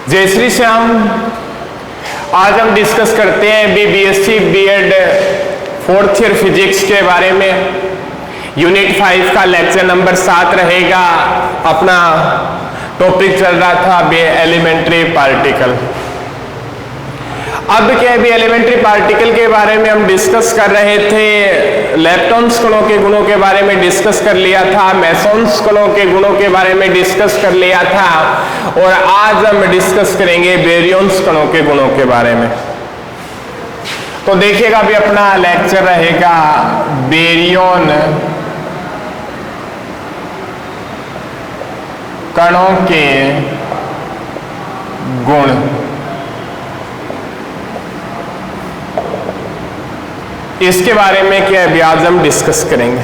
जय श्री श्याम। आज हम डिस्कस करते हैं BSc BEd fourth year physics के बारे में। यूनिट 5 का लेक्चर नंबर 7 रहेगा। अपना टॉपिक चल रहा था एलिमेंट्री पार्टिकल। अब क्या है, एलिमेंट्री पार्टिकल के बारे में हम डिस्कस कर रहे थे। लेप्टॉन्स कणों के गुणों के बारे में डिस्कस कर लिया था, मेसॉन्स कणों के गुणों के बारे में डिस्कस कर लिया था, और आज हम डिस्कस करेंगे बेरियंस कणों के गुणों के बारे में। तो देखिएगा अभी अपना लेक्चर रहेगा बेरियन कणों के गुण। इसके बारे में क्या है आज हम डिस्कस करेंगे।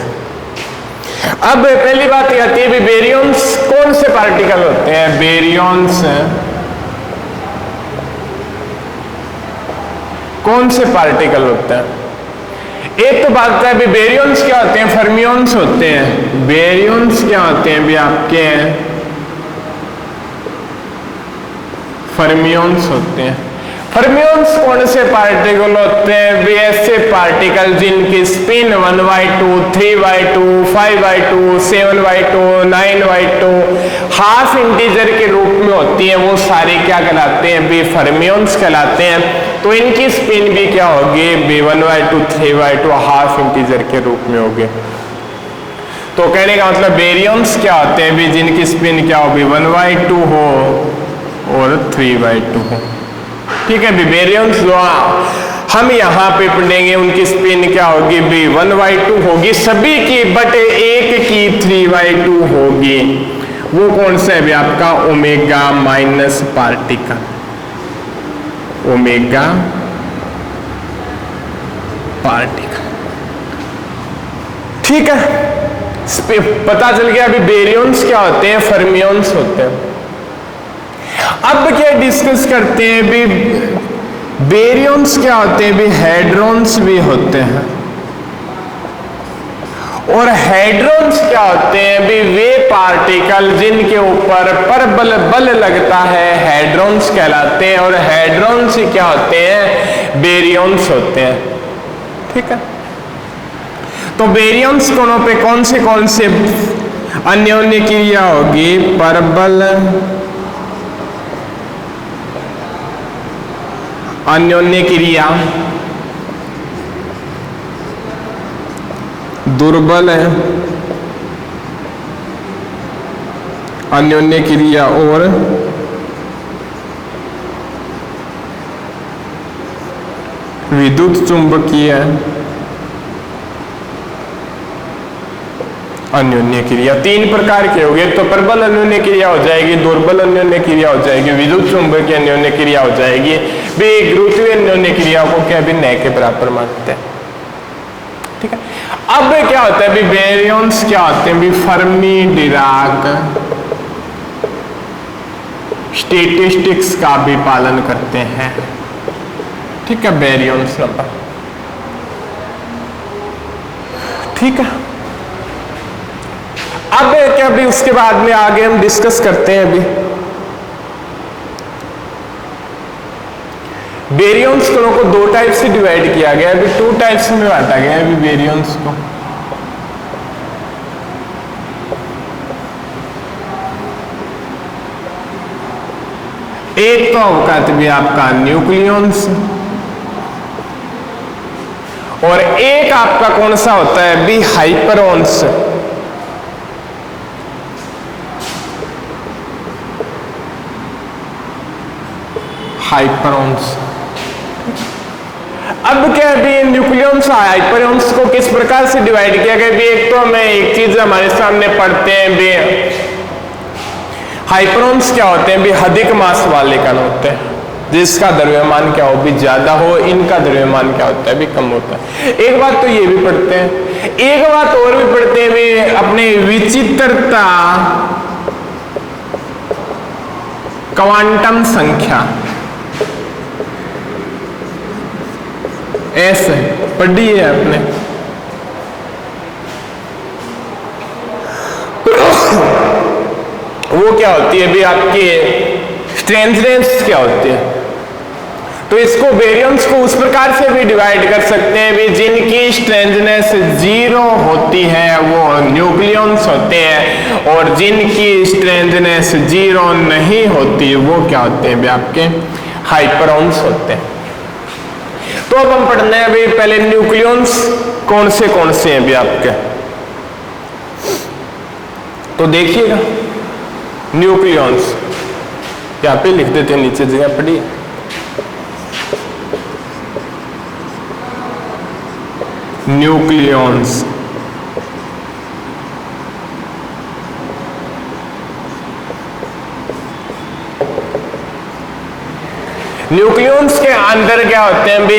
अब पहली बात यह आती है बेरियंस कौन से पार्टिकल होते हैं। बेरियंस कौन से पार्टिकल होते हैं। एक तो बात है बेरियंस क्या होते हैं, फर्मियंस होते हैं। बेरियंस क्या होते हैं भी आपके फर्मियंस होते हैं। फर्मियंस कौन से पार्टिकल होते हैं भी ऐसे पार्टिकल जिनकी स्पिन 1/2, 3/2, 5/2, 7/2, 9/2 हाफ इंटीजर के रूप में होती हैं। वो सारे क्या कहलाते हैं भी फर्मियंस कहलाते हैं। तो इनकी स्पिन भी क्या होगी भी 1/2, 3/2 हाफ इंटीजर के रूप में होगी। तो कहने का मतलब बेरियंस क्या होते हैं भी जिनकी स्पिन क्या होगी 1/2 हो और 3/2 हो। ठीक है भी बेरियंस जो हम यहाँ पे पढ़ेंगे उनकी स्पिन क्या होगी भी 1/2 होगी सभी की, बट एक की 3/2 होगी। वो कौन सा है भी आपका omega minus particle. Omega particle. ठीक है, पता चल गया अभी बेरियंस क्या होते हैं, फर्मियंस होते हैं। अब क्या डिस्कस करते हैं भी बेरियंस क्या होते हैं भी हेड्रॉन्स भी होते हैं। और हेड्रॉन्स क्या होते हैं भी वे पार्टिकल जिनके ऊपर परबल बल लगता है, हेड्रॉन्स कहलाते हैं। और हेड्रॉन्स क्या होते हैं, बेरियंस होते हैं। ठीक है, तो बेरियंस कणों पे कौन से अन्योन्य क्रिया होगी, परबल, अन्योन्य क्रिया, दुर्बल है अन्योन्य क्रिया, और विद्युत चुंबकीय अन्योन्य क्रिया। 3 प्रकार के हो गए। तो प्रबल अन्योन्य क्रिया हो जाएगी, दुर्बल अन्योन्य क्रिया हो जाएगी, विद्युत चुंबकीय अन्योन्य क्रिया हो जाएगी। वे गुरुत्वीय अन्योन्य क्रिया को क्या भी न के बराबर मानते हैं। ठीक है, अब क्या होता है भी बेरियंस क्या होते हैं भी फर्मी डिराक स्टैटिस्टिक्स का भी पालन करते हैं। ठीक है, बेरियंस नंबर। ठीक है, अब क्या भी उसके बाद में आगे हम डिस्कस करते हैं। अभी बेरियंस कणों को 2 टाइप से डिवाइड किया गया है, अभी 2 टाइप्स में बांटा गया है अभी बेरियंस को। एक तो अवकात भी आपका न्यूक्लियंस, और एक आपका कौन सा होता है भी हाइपरॉन्स। हाइपरॉन्स। अब क्या भी न्यूक्लियंस हाइपरॉन्स को किस प्रकार से डिवाइड किया गया भी एक तो हमें एक चीज हमारे सामने पढ़ते हैं भी हाइपरॉन्स क्या होते हैं भी अधिक मास वाले कण होते हैं जिसका द्रव्यमान क्या हो भी ज्यादा हो, इनका द्रव्यमान क्या होता है भी कम होता है। एक बात तो ये भी पढ़ते हैं, एक बात और भी पढ़ते हैं भी अपने विचित्रता क्वांटम संख्या ऐसे पढ़ी है आपने। वो क्या होती है भी आपकी स्ट्रेंजनेस क्या होती है? तो इसको बेरियम्स को उस प्रकार से भी डिवाइड कर सकते हैं भी जिनकी स्ट्रेंजनेस 0 होती है वो न्यूक्लियॉन्स होते हैं, और जिनकी स्ट्रेंजनेस 0 नहीं होती वो क्या होते हैं भी आपके हाइपरॉन्स होते हैं। तो अब हम पढ़ने हैं भी पहले न्यूक्लियॉन्स कौन से हैं भी आपके। तो देखिएगा न्यूक्लियॉन्स यहां पे लिख देते हैं, नीचे जगह पड़ी। न्यूक्लियॉन्स न्यूक्लियॉन्स के अंदर क्या होते हैं भी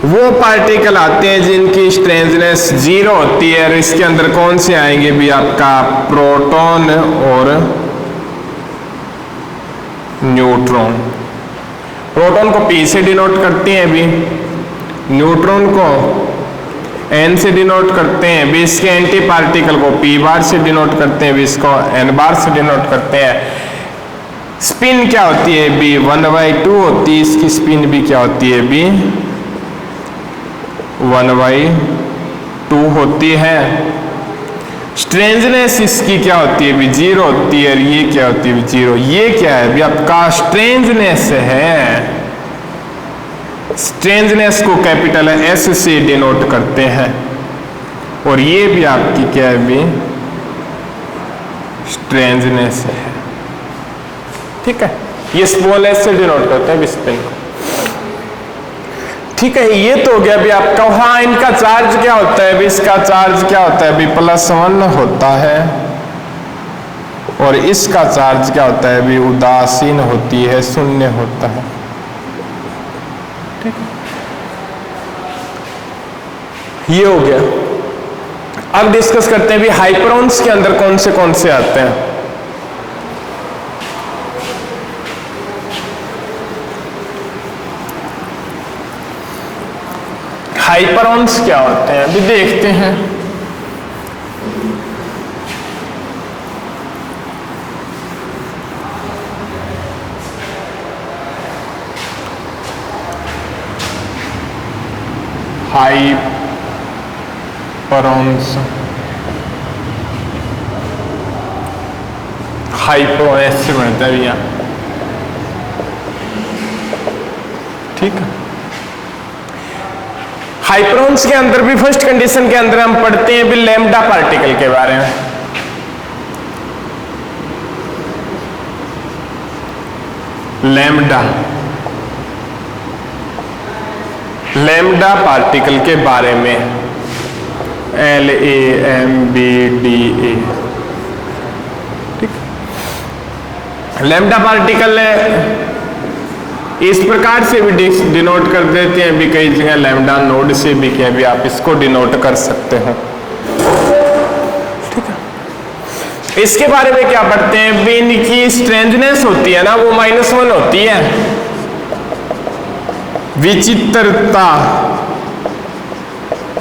वो पार्टिकल आते हैं जिनकी स्ट्रेंजनेस 0 होती है, और इसके अंदर कौन से आएंगे भी आपका प्रोटॉन और न्यूट्रॉन। प्रोटॉन को P से डिनोट करते हैं भी, न्यूट्रॉन को N से डिनोट करते हैं भी, इसके एंटी पार्टिकल को P बार से डिनोट करते हैं भी, इसको N बार से डिनोट करते हैं। स्पिन क्या होती है भी 1/2 होती है, इसकी स्पिन भी क्या होती है भी 1/2 होती है। स्ट्रेंजनेस इसकी क्या होती है भी 0 होती है, और ये क्या होती है भी 0। ये क्या है भी आपका स्ट्रेंजनेस है। स्ट्रेंजनेस को कैपिटल S से डिनोट करते हैं, और ये भी आपकी क्या है भी स्ट्रेंजनेस है। ठीक है, ये स्मॉल s से डिनोट करते हैं स्पिन को। ठीक है, ये तो हो गया भी आपका। हाँ, इनका चार्ज क्या होता है भी, इसका चार्ज क्या होता है भी +1 होता है, और इसका चार्ज क्या होता है भी उदासीन होती है, 0 होता है। ठीक है, ये हो गया। अब डिस्कस करते हैं भी हाइपरॉन्स के अंदर कौन से आते हैं। हाइपरॉन्स क्या होते हैं अभी देखते हैं। हाइपरॉन्स हाइपो ऐसे बनता है भैया। ठीक है, हाइपरॉन्स के अंदर भी फर्स्ट कंडीशन के अंदर हम पढ़ते हैं भी लैम्डा पार्टिकल के बारे में। लैम्डा पार्टिकल के बारे में, LAMBDA। ठीक, लैम्डा पार्टिकल इस प्रकार से भी डिनोट कर देते हैं भी, कई जगह लैम्डा नोड से भी क्या भी आप इसको डिनोट कर सकते हैं। ठीक है, इसके बारे में क्या पढ़ते हैं भी, इनकी स्ट्रेंजनेस होती है ना वो -1 होती है। विचित्रता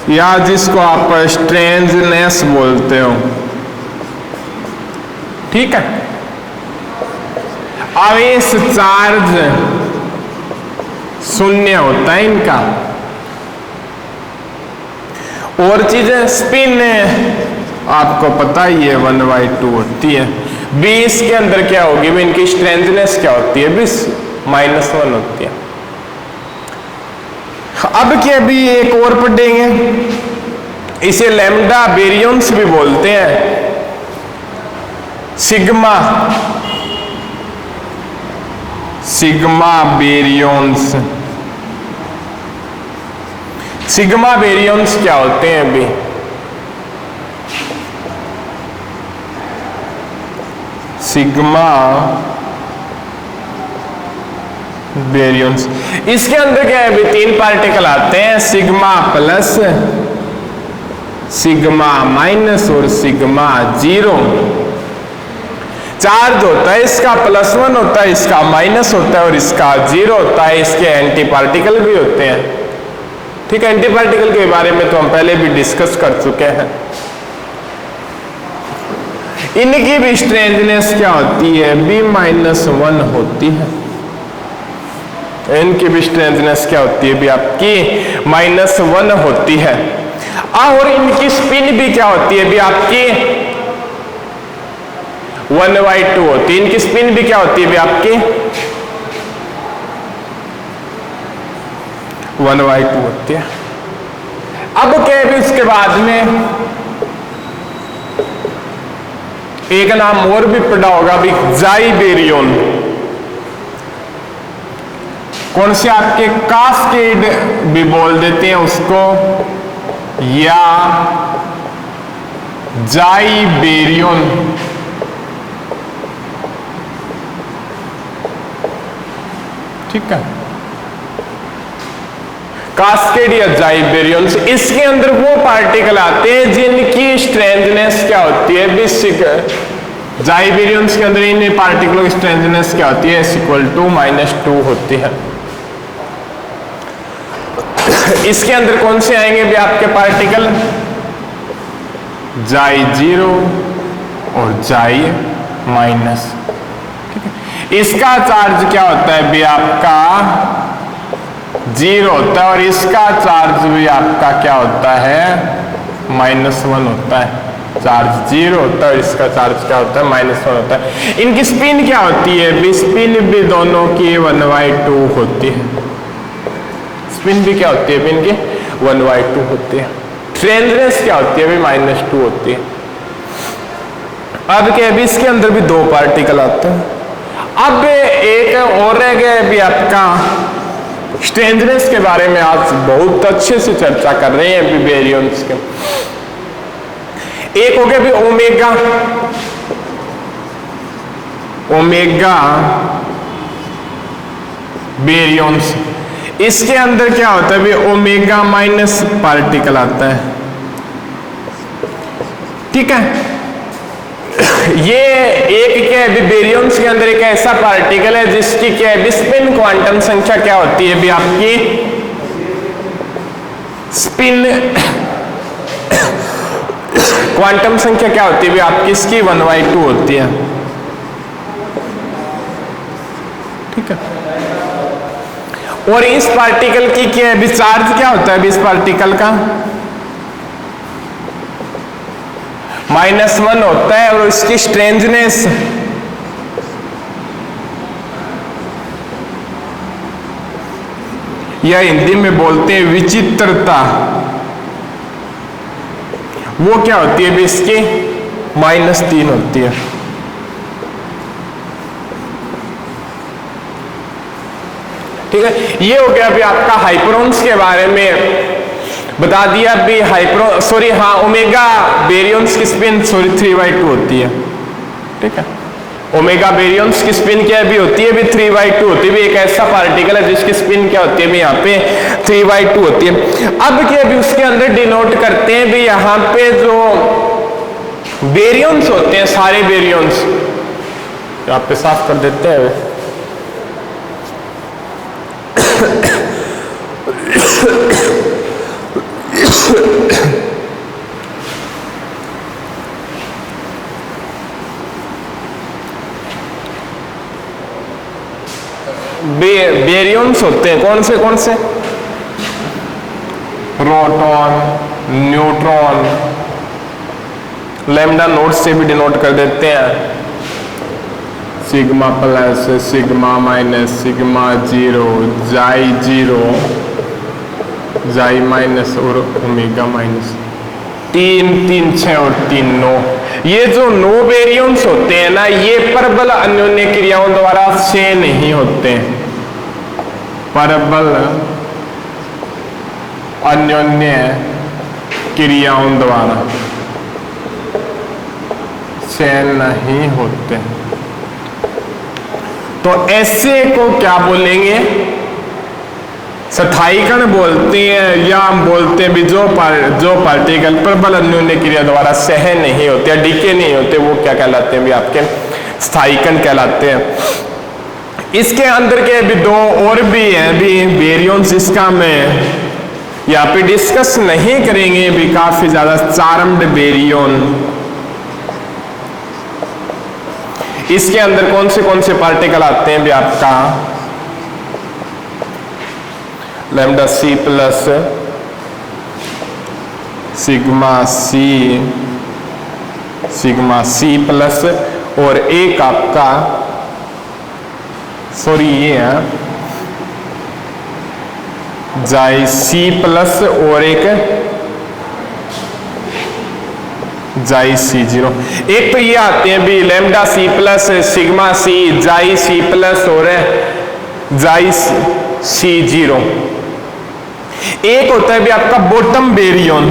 या जिसको आप स्ट्रेंजनेस बोलते हो। ठीक है, आवेश चार्ज 0 होता है इनका। और चीजें स्पिन आपको पता ही है 1/2 होती है। 20 के अंदर क्या होगी भी, इनकी स्ट्रेंथनेस क्या होती है 20 -1 होती है। अब क्या भी एक और पढ़ेंगे, इसे लैम्डा बेरियंस भी बोलते हैं। सिग्मा बेरियंस। सिग्मा बेरियंस क्या होते हैं अभी, सिग्मा बेरियंस, इसके अंदर क्या है अभी 3 पार्टिकल आते हैं, सिग्मा प्लस, सिग्मा माइनस और सिग्मा 0। चार्ज होता है इसका +1 होता है, इसका माइनस होता है और इसका 0 होता है। इसके एंटी पार्टिकल भी होते हैं। ठीक है, एंटी पार्टिकल के बारे में तो हम पहले भी डिस्कस कर चुके हैं। इनकी भी स्ट्रेंथनेस क्या होती है, B-1 होती है। इनकी भी स्ट्रेंथनेस क्या होती है भी आपकी -1 होती है। और इनकी स्पिन भी क्या होती है भी आपकी 1/2 होती है। इनकी स्पिन भी क्या होती है भी आपकी 1/2 होती है। अब क्या है भी उसके बाद में एक नाम और भी पढ़ा होगा भी ज़ाइबेरियन। कौन से आपके कास्केड भी बोल देते हैं उसको, या ज़ाइबेरियन। ठीक है, कास्केड या ज़ाइबेरियन। इसके अंदर वो पार्टिकल आते हैं जिनकी स्ट्रेंथनेस क्या होती है बेसिक। ज़ाइबेरियंस के अंदर इन पार्टिकलों की स्ट्रेंथनेस क्या होती है, -2 होती है। इसके अंदर कौन से आएंगे भी आपके पार्टिकल, Zi0 और Zi-। ठीक है, इसका चार्ज क्या होता है भी आपका 0 होता है और इसका चार्ज भी आपका क्या होता है -1 होता है। चार्ज 0 होता है और इसका चार्ज क्या होता है -1 होता है। इनकी स्पिन क्या होती है भी, स्पिन भी दोनों की 1/2 होती है। स्पिन भी क्या होती है भी इनकी 1/2 होती है। स्ट्रेंथनेस क्या होती है भी -2 होती है। अब क्या है इसके अंदर भी 2 पार्टिकल आते हैं। अब एक और रह गया भी आपका स्ट्रेंथनेस के बारे में आज बहुत अच्छे से चर्चा कर रहे हैं भी बेरियंस के। एक हो गया भी ओमेगा बेरियंस। इसके अंदर क्या होता है भी ओमेगा माइनस पार्टिकल आता है। ठीक है, ये एक क्या है बेरियंस के अंदर एक ऐसा पार्टिकल है जिसकी क्या है स्पिन क्वांटम संख्या क्या होती है भी आपकी स्पिन क्वांटम संख्या क्या होती है भी आपकी इसकी 1/2 होती है। ठीक है, और इस पार्टिकल की क्या है चार्ज क्या होता है इस पार्टिकल का -1 होता है और इसकी स्ट्रेंथनेस या हिंदी में बोलते हैं विचित्रता, वो क्या होती है इसकी -3 होती है। ठीक है, ये हो गया अभी आपका हाइपरॉन्स के बारे में बता दिया भी। ओमेगा बेरियंस की स्पिन 3/2 होती है। ठीक है, ओमेगा बेरियंस की स्पिन क्या भी होती है भी 3/2 होती है। भी एक ऐसा पार्टिकल है जिसकी स्पिन क्या होती है भी यहाँ पे 3/2 होती है। अब क्या भी उसके अंदर डिनोट करते हैं भी यहाँ पे जो बेरियंस होते हैं सारे बेरियंस यहाँ पे साफ कर देते हैं। बेरियंस होते हैं कौन से प्रोटॉन, न्यूट्रॉन, लैम्डा नोट से भी डिनोट कर देते हैं। Sigma plus, sigma minus, sigma 0, Zi0, Zi minus और ओमेगा माइनस। 3, 3, 6 और 3, 9। ये जो 9 बेरियंस होते हैं ना, ये परबल अन्योन्य क्रियाओं द्वारा क्षय नहीं होते हैं। परबल अन्योन्य क्रियाओं द्वारा क्षय नहीं होते। तो ऐसे को क्या बोलेंगे, स्थायी कण बोलते हैं, या हम बोलते हैं भी जो पार्टिकल प्रबल अन्योन्य क्रिया द्वारा सह नहीं होते, डीके नहीं होते, वो क्या कहलाते हैं भी आपके स्थायी कण कहलाते हैं। इसके अंदर के भी 2 और भी हैं भी बेरियंस, इसका मैं यहाँ पे डिस्कस नहीं करेंगे भी। काफी ज्यादा चार्म्ड बेरियन, इसके अंदर कौन से पार्टिकल आते हैं भी आपका lambda C plus sigma C plus और एक आपका सॉरी ये है जाई सी प्लस और एक जाई सी जीरो। एक तो ये आते हैं भी lambda C plus sigma C xi C plus और जाई सी जीरो। एक होता है भी आपका बॉटम बेरियन,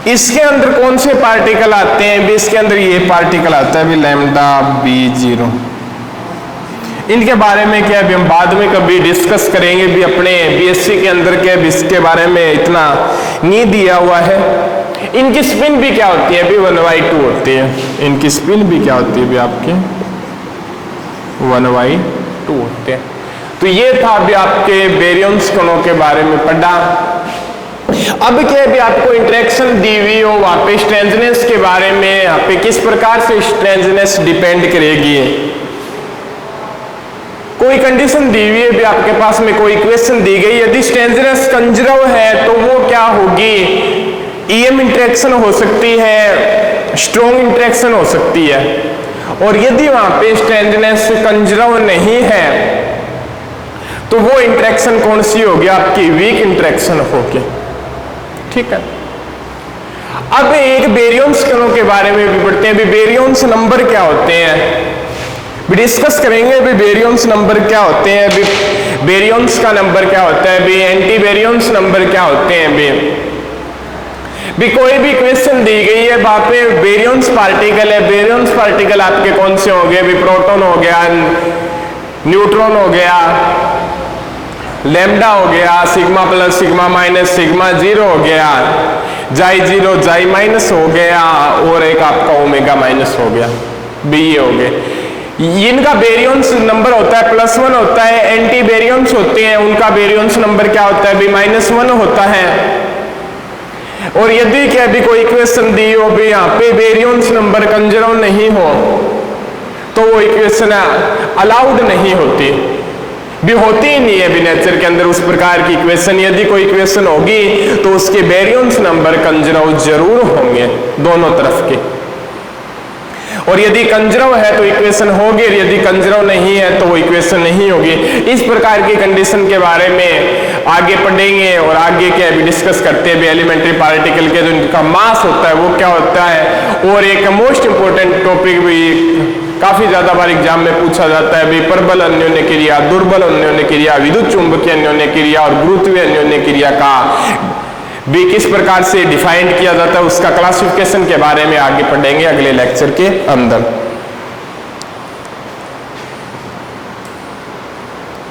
इसके अंदर कौन से पार्टिकल आते हैं भी इसके अंदर ये पार्टिकल आता है भी लैम्डा बी जीरो। इनके बारे में क्या भी हम बाद में कभी डिस्कस करेंगे भी अपने बीएससी के अंदर के भी इसके बारे में इतना नहीं दिया हुआ है। इनकी स्पिन भी क्या होती है भी 1/2 होती है। इनकी स्पिन भी क्या होती है भी आपके 1/2 होते हैं। तो ये था अभी आपके बेरियंस कणों के बारे में पढ़ा। अब क्या भी आपको इंटरेक्शन दी हुई हो वहां पे स्ट्रेंथनेस के बारे में, यहाँ पे किस प्रकार से स्ट्रेंथनेस डिपेंड करेगी, कोई कंडीशन दी हुई है भी आपके पास में कोई इक्वेशन दी गई, यदि स्ट्रेंथनेस कंजर्व है तो वो क्या होगी, ईएम इंटरेक्शन हो सकती है, स्ट्रॉन्ग इंटरेक्शन हो सकती है। और यदि वहां पे स्ट्रेंथनेस कंजर्व नहीं है तो वो इंटरेक्शन कौन सी होगी, आपकी वीक इंटरेक्शन होगी। ठीक है। अब एक बेरियंस कणों के बारे में भी पढ़ते हैं भी बेरियंस नंबर क्या होते हैं, भी डिस्कस करेंगे भी बेरियंस नंबर क्या होते हैं, भी बेरियंस का नंबर क्या होता है, भी एंटी बेरियंस नंबर क्या होते हैं। भी कोई भी क्वेश्चन दी गई है वहां पे बेरियंस पार्टिकल है, बेरियंस पार्टिकल आपके कौन से होंगे, भी प्रोटॉन हो गया, न्यूट्रॉन हो गया, लैम्डा हो गया, sigma plus sigma minus sigma zero हो गया, जाई जीरो जाई माइनस हो गया और एक आपका ओमेगा माइनस हो गया, बी हो गए। इनका बेरियंस नंबर होता है +1 होता है। एंटी बेरियंस होते हैं उनका बेरियंस नंबर क्या होता है भी -1 होता है। और यदि क्या भी कोई इक्वेशन दी हो भी यहाँ पे बेरियंस नंबर कंजर्व नहीं हो तो वो इक्वेशन अलाउड नहीं होती, भी होती ही नहीं है भी नेचर के अंदर उस प्रकार की इक्वेशन। यदि कोई इक्वेशन होगी तो उसके बेरियंस नंबर कंजर्व जरूर होंगे दोनों तरफ के, और यदि कंजर्व है तो इक्वेशन होगी, और यदि कंजर्व नहीं है तो वो इक्वेशन नहीं होगी। इस प्रकार की कंडीशन के बारे में आगे पढ़ेंगे और आगे क्या भी डिस्कस करते हैं भी एलिमेंट्री पार्टिकल के जो इनका मास होता है वो क्या होता है। और एक मोस्ट इंपोर्टेंट टॉपिक भी काफी ज्यादा बार एग्जाम में पूछा जाता है भी प्रबल अन्योन्य क्रिया, दुर्बल अन्योन्य क्रिया, विद्युत चुंबकीय अन्योन्य क्रिया और गुरुत्वीय अन्योन्य क्रिया का भी किस प्रकार से डिफाइंड किया जाता है, उसका क्लासिफिकेशन के बारे में आगे पढ़ेंगे अगले लेक्चर के अंदर।